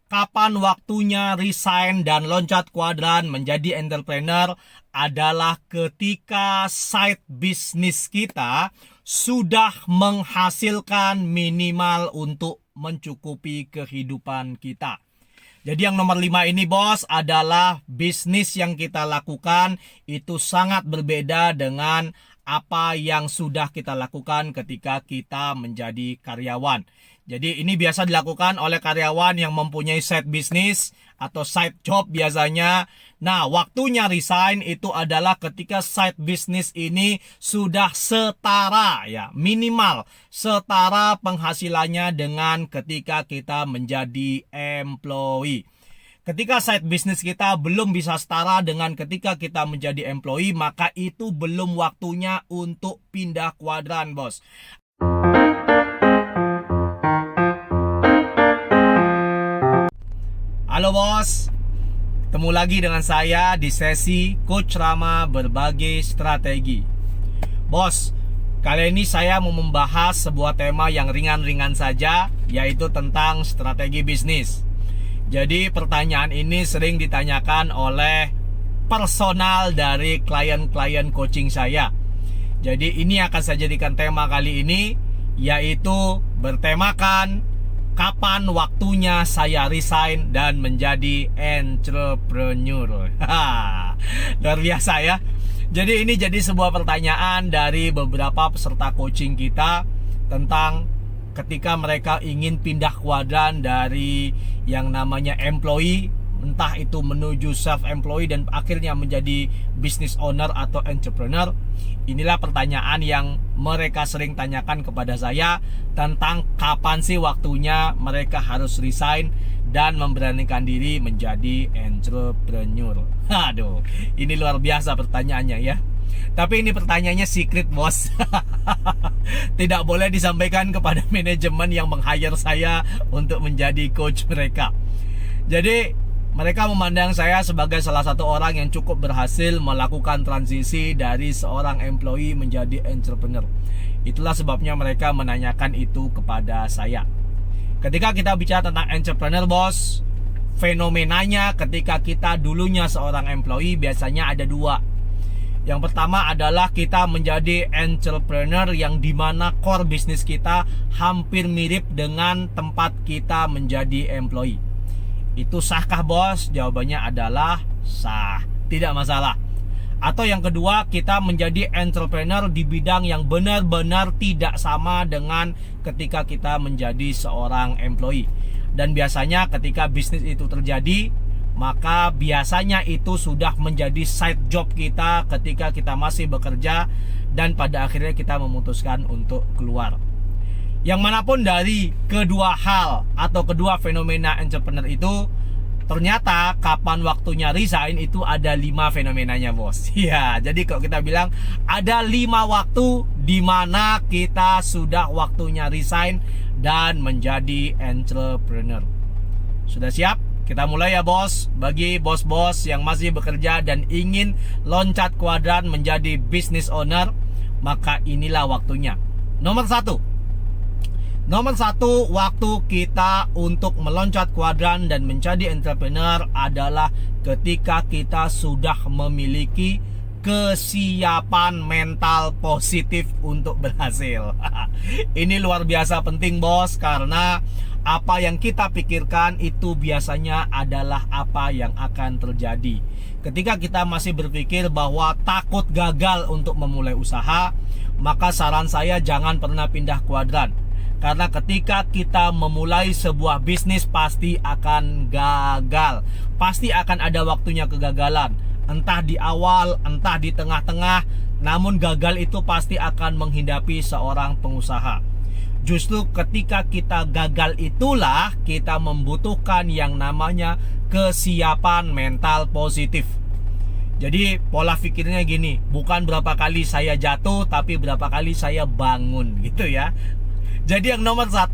Kapan waktunya resign dan loncat kuadran menjadi entrepreneur adalah ketika side bisnis kita sudah menghasilkan minimal untuk mencukupi kehidupan kita. Jadi yang nomor 5 ini bos adalah bisnis yang kita lakukan itu sangat berbeda dengan apa yang sudah kita lakukan ketika kita menjadi karyawan. Jadi ini biasa dilakukan oleh karyawan yang mempunyai side business atau side job biasanya. Nah, waktunya resign itu adalah ketika side business ini sudah setara ya, minimal setara penghasilannya dengan ketika kita menjadi employee. Ketika side business kita belum bisa setara dengan ketika kita menjadi employee, maka itu belum waktunya untuk pindah kuadran, bos. Halo bos, ketemu lagi dengan saya di sesi Coach Rama Berbagi Strategi. Bos, kali ini saya mau membahas sebuah tema yang ringan-ringan saja, yaitu tentang strategi bisnis. Jadi pertanyaan ini sering ditanyakan oleh personal dari klien-klien coaching saya. Jadi ini akan saya jadikan tema kali ini, yaitu bertemakan kapan waktunya saya resign dan menjadi entrepreneur. Luar biasa ya. Jadi ini jadi sebuah pertanyaan dari beberapa peserta coaching kita tentang ketika mereka ingin pindah kuadran dari yang namanya employee, entah itu menuju self-employed dan akhirnya menjadi business owner atau entrepreneur. Inilah pertanyaan yang mereka sering tanyakan kepada saya tentang kapan sih waktunya mereka harus resign dan memberanikan diri menjadi entrepreneur. Aduh, ini luar biasa pertanyaannya ya. Tapi ini pertanyaannya secret bos. Tidak boleh disampaikan kepada manajemen yang meng-hire saya untuk menjadi coach mereka. Jadi mereka memandang saya sebagai salah satu orang yang cukup berhasil melakukan transisi dari seorang employee menjadi entrepreneur. Itulah sebabnya mereka menanyakan itu kepada saya. Ketika kita bicara tentang entrepreneur bos, fenomenanya ketika kita dulunya seorang employee biasanya ada dua. Yang pertama adalah kita menjadi entrepreneur yang dimana core bisnis kita hampir mirip dengan tempat kita menjadi employee. Itu sahkah bos? Jawabannya adalah sah, tidak masalah. Atau yang kedua, kita menjadi entrepreneur di bidang yang benar-benar tidak sama dengan ketika kita menjadi seorang employee. Dan biasanya ketika bisnis itu terjadi, maka biasanya itu sudah menjadi side job kita ketika kita masih bekerja dan pada akhirnya kita memutuskan untuk keluar. Yang manapun dari kedua hal atau kedua fenomena entrepreneur itu, ternyata kapan waktunya resign itu ada 5 fenomenanya bos. Ya, jadi kalau kita bilang ada 5 waktu di mana kita sudah waktunya resign dan menjadi entrepreneur. Sudah siap? Kita mulai ya bos. Bagi bos-bos yang masih bekerja dan ingin loncat kuadran menjadi business owner, maka inilah waktunya. Nomor 1, waktu kita untuk meloncat kuadran dan menjadi entrepreneur adalah ketika kita sudah memiliki kesiapan mental positif untuk berhasil. Ini luar biasa penting bos, karena apa yang kita pikirkan itu biasanya adalah apa yang akan terjadi. Ketika kita masih berpikir bahwa takut gagal untuk memulai usaha, maka saran saya jangan pernah pindah kuadran. Karena ketika kita memulai sebuah bisnis pasti akan gagal. Pasti akan ada waktunya kegagalan. Entah di awal, entah di tengah-tengah. Namun gagal itu pasti akan menghadapi seorang pengusaha. Justru ketika kita gagal itulah kita membutuhkan yang namanya kesiapan mental positif. Jadi pola pikirnya gini, bukan berapa kali saya jatuh tapi berapa kali saya bangun gitu ya. Jadi yang nomor 1,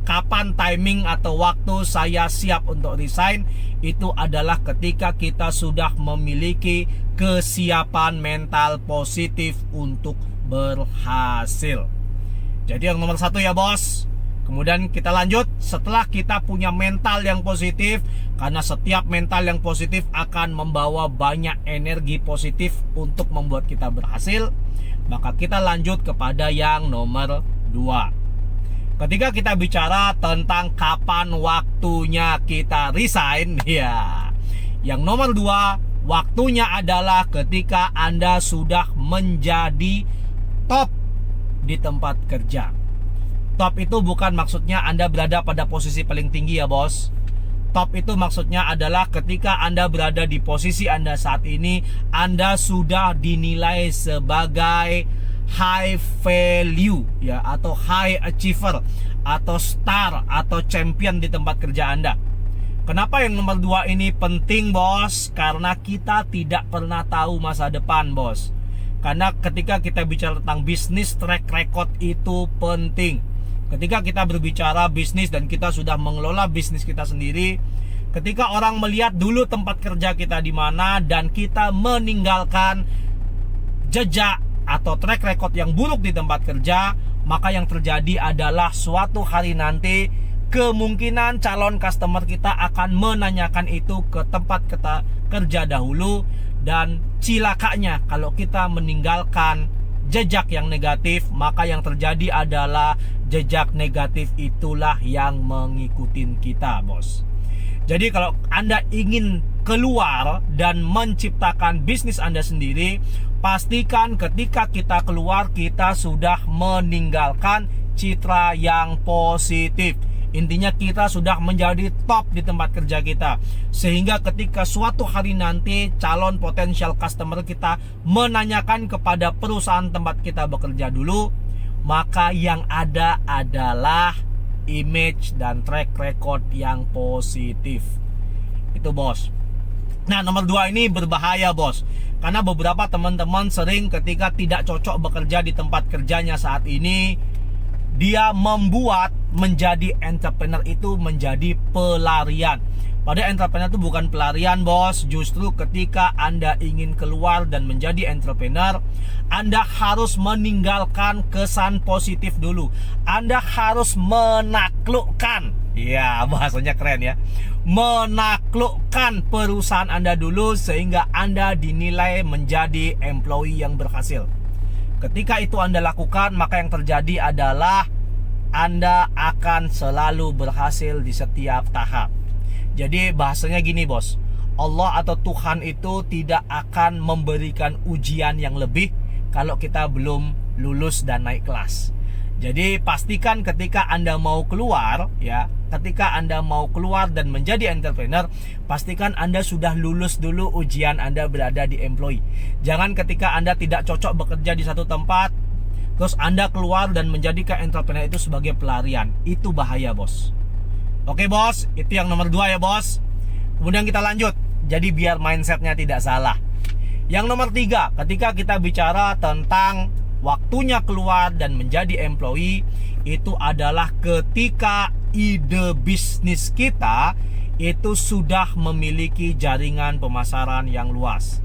kapan timing atau waktu saya siap untuk resign, itu adalah ketika kita sudah memiliki kesiapan mental positif untuk berhasil. Jadi yang nomor 1 ya bos. Kemudian kita lanjut, setelah kita punya mental yang positif, karena setiap mental yang positif akan membawa banyak energi positif untuk membuat kita berhasil, maka kita lanjut kepada yang nomor 2. Ketika kita bicara tentang kapan waktunya kita resign, ya, yang nomor 2, waktunya adalah ketika Anda sudah menjadi top di tempat kerja. Top itu bukan maksudnya Anda berada pada posisi paling tinggi ya bos. Top itu maksudnya adalah ketika Anda berada di posisi Anda saat ini, Anda sudah dinilai sebagai high value ya, atau high achiever, atau star, atau champion di tempat kerja Anda. Kenapa yang nomor 2 ini penting bos? Karena kita tidak pernah tahu masa depan bos. Karena ketika kita bicara tentang bisnis, track record itu penting. Ketika kita berbicara bisnis dan kita sudah mengelola bisnis kita sendiri, ketika orang melihat dulu tempat kerja kita di mana dan kita meninggalkan jejak atau track record yang buruk di tempat kerja, maka yang terjadi adalah suatu hari nanti kemungkinan calon customer kita akan menanyakan itu ke tempat kita kerja dahulu. Dan cilakanya kalau kita meninggalkan jejak yang negatif, maka yang terjadi adalah jejak negatif itulah yang mengikutin kita bos. Jadi kalau Anda ingin keluar dan menciptakan bisnis Anda sendiri, pastikan ketika kita keluar kita sudah meninggalkan citra yang positif. Intinya kita sudah menjadi top di tempat kerja kita, sehingga ketika suatu hari nanti calon potensial customer kita menanyakan kepada perusahaan tempat kita bekerja dulu, maka yang ada adalah image dan track record yang positif. Itu bos. Nah nomor 2 ini berbahaya bos, karena beberapa teman-teman sering ketika tidak cocok bekerja di tempat kerjanya saat ini, dia membuat menjadi entrepreneur itu menjadi pelarian. Padahal entrepreneur itu bukan pelarian bos. Justru ketika Anda ingin keluar dan menjadi entrepreneur, Anda harus meninggalkan kesan positif dulu. Anda harus menaklukkan, ya bahasanya keren ya, menaklukkan perusahaan Anda dulu sehingga Anda dinilai menjadi employee yang berhasil. Ketika itu Anda lakukan, maka yang terjadi adalah Anda akan selalu berhasil di setiap tahap. Jadi bahasanya gini bos, Allah atau Tuhan itu tidak akan memberikan ujian yang lebih kalau kita belum lulus dan naik kelas. Jadi pastikan ketika Anda mau keluar ya, ketika Anda mau keluar dan menjadi entrepreneur, pastikan Anda sudah lulus dulu ujian Anda berada di employee. Jangan ketika Anda tidak cocok bekerja di satu tempat, terus Anda keluar dan menjadikan entrepreneur itu sebagai pelarian. Itu bahaya bos. Oke bos, itu yang nomor 2 ya bos. Kemudian kita lanjut, jadi biar mindsetnya tidak salah. Yang nomor 3, ketika kita bicara tentang waktunya keluar dan menjadi employee, itu adalah ketika ide bisnis kita itu sudah memiliki jaringan pemasaran yang luas.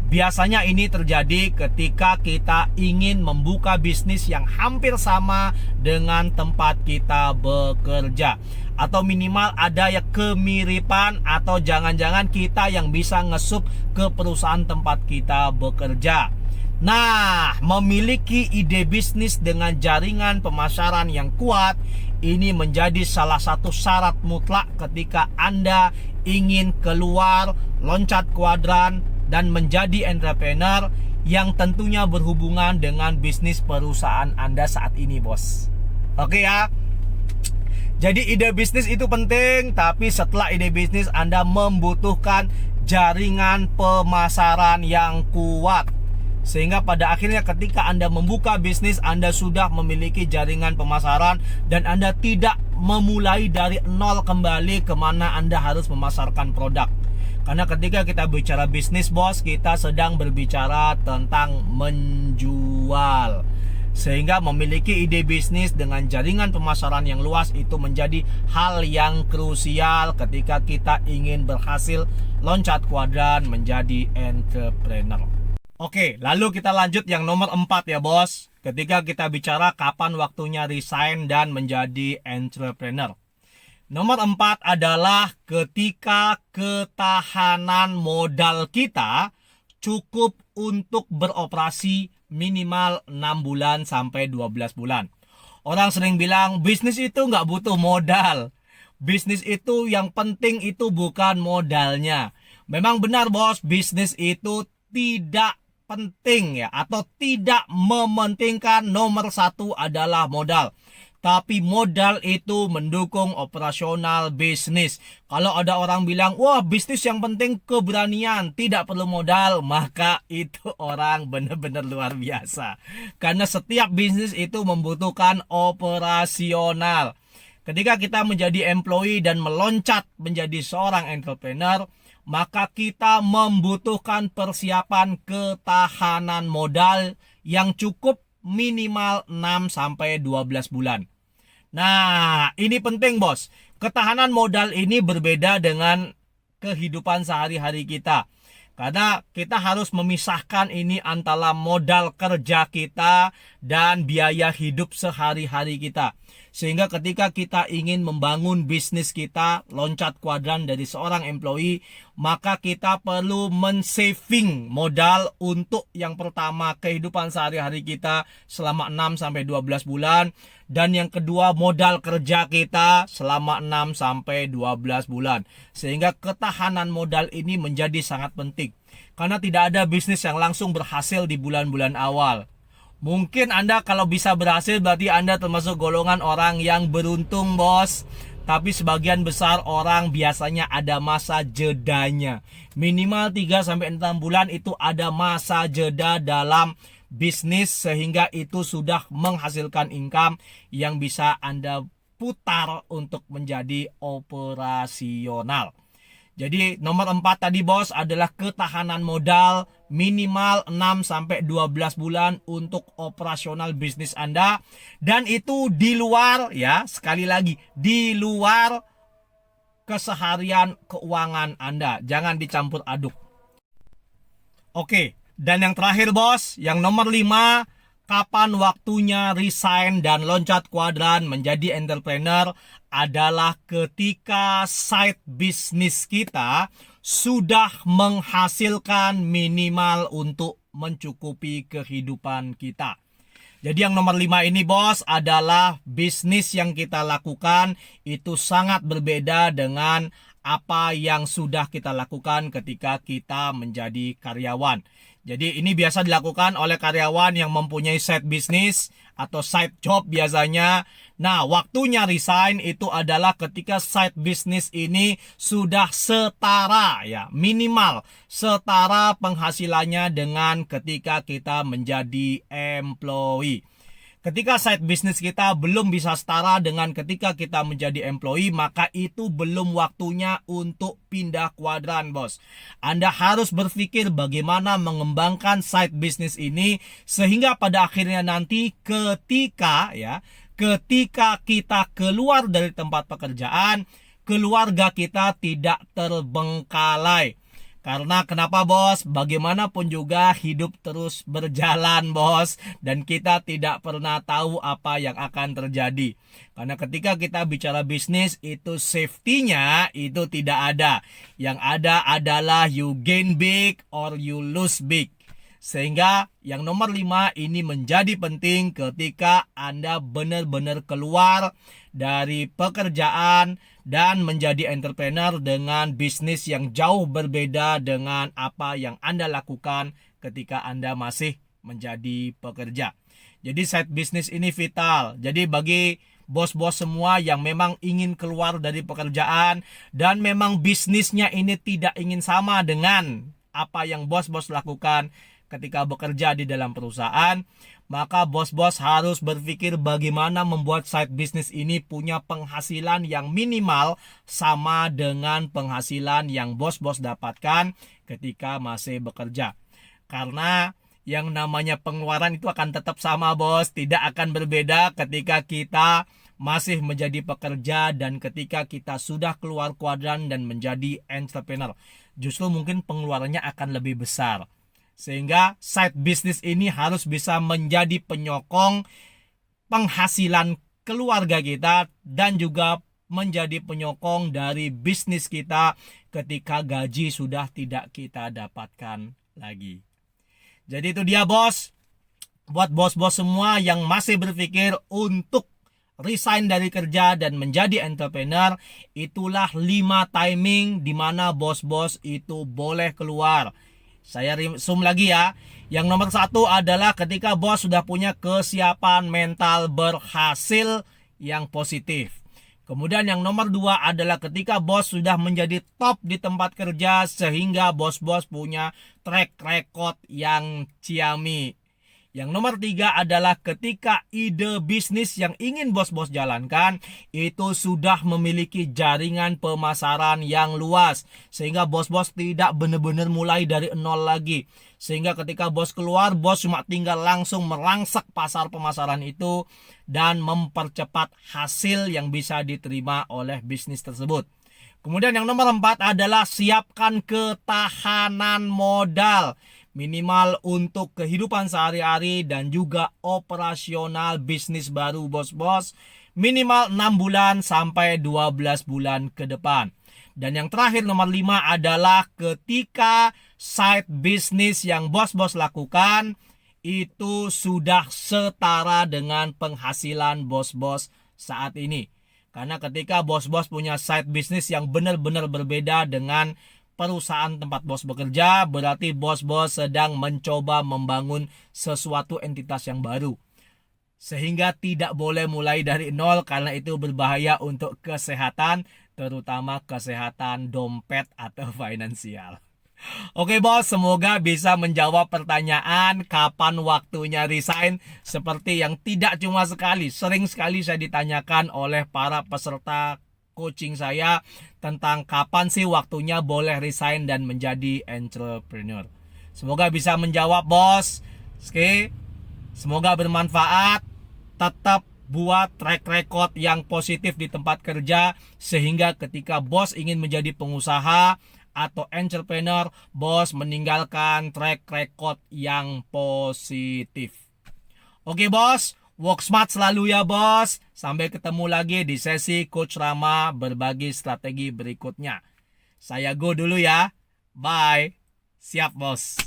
Biasanya ini terjadi ketika kita ingin membuka bisnis yang hampir sama dengan tempat kita bekerja, atau minimal ada ya kemiripan, atau jangan-jangan kita yang bisa ngesup ke perusahaan tempat kita bekerja. Nah, memiliki ide bisnis dengan jaringan pemasaran yang kuat ini menjadi salah satu syarat mutlak ketika Anda ingin keluar, loncat kuadran, dan menjadi entrepreneur yang tentunya berhubungan dengan bisnis perusahaan Anda saat ini bos. Oke ya. Jadi ide bisnis itu penting, tapi setelah ide bisnis Anda membutuhkan jaringan pemasaran yang kuat. Sehingga pada akhirnya ketika Anda membuka bisnis, Anda sudah memiliki jaringan pemasaran dan Anda tidak memulai dari nol kembali kemana Anda harus memasarkan produk. Karena ketika kita bicara bisnis bos, kita sedang berbicara tentang menjual. Sehingga memiliki ide bisnis dengan jaringan pemasaran yang luas itu menjadi hal yang krusial ketika kita ingin berhasil loncat kuadran menjadi entrepreneur. Oke, lalu kita lanjut yang nomor 4 ya bos. ketika kita bicara kapan waktunya resign dan menjadi entrepreneur. Nomor 4 adalah ketika ketahanan modal kita cukup untuk beroperasi minimal 6 bulan sampai 12 bulan. Orang sering bilang bisnis itu nggak butuh modal. Bisnis itu yang penting itu bukan modalnya. Memang benar bos, bisnis itu tidak penting ya, atau tidak mementingkan nomor satu adalah modal. Tapi modal itu mendukung operasional bisnis. Kalau ada orang bilang, wah bisnis yang penting keberanian, tidak perlu modal, maka itu orang benar-benar luar biasa. Karena setiap bisnis itu membutuhkan operasional. Ketika kita menjadi employee dan meloncat menjadi seorang entrepreneur, maka kita membutuhkan persiapan ketahanan modal yang cukup minimal 6-12 bulan. Nah, ini penting bos. Ketahanan modal ini berbeda dengan kehidupan sehari-hari kita. Karena kita harus memisahkan ini antara modal kerja kita dan biaya hidup sehari-hari kita. Sehingga ketika kita ingin membangun bisnis kita, loncat kuadran dari seorang employee, maka kita perlu men-saving modal untuk yang pertama kehidupan sehari-hari kita selama 6-12 bulan. Dan yang kedua modal kerja kita selama 6-12 bulan. Sehingga ketahanan modal ini menjadi sangat penting. Karena tidak ada bisnis yang langsung berhasil di bulan-bulan awal. Mungkin Anda kalau bisa berhasil berarti Anda termasuk golongan orang yang beruntung bos. Tapi sebagian besar orang biasanya ada masa jedanya. Minimal 3-6 bulan itu ada masa jeda dalam bisnis sehingga itu sudah menghasilkan income yang bisa Anda putar untuk menjadi operasional. Jadi nomor 4 tadi bos adalah ketahanan modal minimal 6-12 bulan untuk operasional bisnis Anda. Dan itu di luar ya, sekali lagi di luar keseharian keuangan Anda. Jangan dicampur aduk. Oke, dan yang terakhir bos, yang nomor 5, kapan waktunya resign dan loncat kuadran menjadi entrepreneur adalah ketika side bisnis kita sudah menghasilkan minimal untuk mencukupi kehidupan kita. Jadi yang nomor 5 ini bos adalah bisnis yang kita lakukan itu sangat berbeda dengan apa yang sudah kita lakukan ketika kita menjadi karyawan. Jadi ini biasa dilakukan oleh karyawan yang mempunyai side business atau side job biasanya. Nah, waktunya resign itu adalah ketika side business ini sudah setara ya, minimal setara penghasilannya dengan ketika kita menjadi employee. Ketika side business kita belum bisa setara dengan ketika kita menjadi employee, maka itu belum waktunya untuk pindah kuadran, bos. Anda harus berpikir bagaimana mengembangkan side business ini sehingga pada akhirnya nanti ketika kita keluar dari tempat pekerjaan, keluarga kita tidak terbengkalai. Karena kenapa bos? Bagaimanapun juga hidup terus berjalan bos. Dan kita tidak pernah tahu apa yang akan terjadi. Karena ketika kita bicara bisnis itu safety-nya itu tidak ada. Yang ada adalah you gain big or you lose big. Sehingga yang nomor 5 ini menjadi penting ketika Anda benar-benar keluar dari pekerjaan dan menjadi entrepreneur dengan bisnis yang jauh berbeda dengan apa yang Anda lakukan ketika Anda masih menjadi pekerja. Jadi side business ini vital. Jadi bagi bos-bos semua yang memang ingin keluar dari pekerjaan dan memang bisnisnya ini tidak ingin sama dengan apa yang bos-bos lakukan ketika bekerja di dalam perusahaan, maka bos-bos harus berpikir bagaimana membuat side business ini punya penghasilan yang minimal sama dengan penghasilan yang bos-bos dapatkan ketika masih bekerja. Karena yang namanya pengeluaran itu akan tetap sama bos, tidak akan berbeda ketika kita masih menjadi pekerja dan ketika kita sudah keluar kuadran dan menjadi entrepreneur. Justru mungkin pengeluarannya akan lebih besar. Sehingga side business ini harus bisa menjadi penyokong penghasilan keluarga kita dan juga menjadi penyokong dari bisnis kita ketika gaji sudah tidak kita dapatkan lagi. Jadi itu dia bos. Buat bos-bos semua yang masih berpikir untuk resign dari kerja dan menjadi entrepreneur, itulah 5 timing di mana bos-bos itu boleh keluar. Saya zoom lagi ya. Yang nomor 1 adalah ketika bos sudah punya kesiapan mental berhasil yang positif. Kemudian yang nomor 2 adalah ketika bos sudah menjadi top di tempat kerja sehingga bos-bos punya track record yang ciamik. Yang nomor 3 adalah ketika ide bisnis yang ingin bos-bos jalankan itu sudah memiliki jaringan pemasaran yang luas. Sehingga bos-bos tidak benar-benar mulai dari nol lagi. Sehingga ketika bos keluar, bos cuma tinggal langsung merangsak pasar pemasaran itu dan mempercepat hasil yang bisa diterima oleh bisnis tersebut. Kemudian yang nomor 4 adalah siapkan ketahanan modal. Minimal untuk kehidupan sehari-hari dan juga operasional bisnis baru bos-bos. Minimal 6 bulan sampai 12 bulan ke depan. Dan yang terakhir nomor 5 adalah ketika side business yang bos-bos lakukan itu sudah setara dengan penghasilan bos-bos saat ini. Karena ketika bos-bos punya side business yang benar-benar berbeda dengan perusahaan tempat bos bekerja, berarti bos-bos sedang mencoba membangun sesuatu entitas yang baru. Sehingga tidak boleh mulai dari nol karena itu berbahaya untuk kesehatan, terutama kesehatan dompet atau finansial. Oke bos, semoga bisa menjawab pertanyaan kapan waktunya resign seperti yang tidak cuma sekali, sering sekali saya ditanyakan oleh para peserta coaching saya tentang kapan sih waktunya boleh resign dan menjadi entrepreneur. Semoga bisa menjawab bos. Oke, semoga bermanfaat. Tetap buat track record yang positif di tempat kerja sehingga ketika bos ingin menjadi pengusaha atau entrepreneur, bos meninggalkan track record yang positif. Oke bos, work smart selalu ya bos. Sampai ketemu lagi di sesi Coach Rama berbagi strategi berikutnya. Saya go dulu ya. Bye. Siap bos.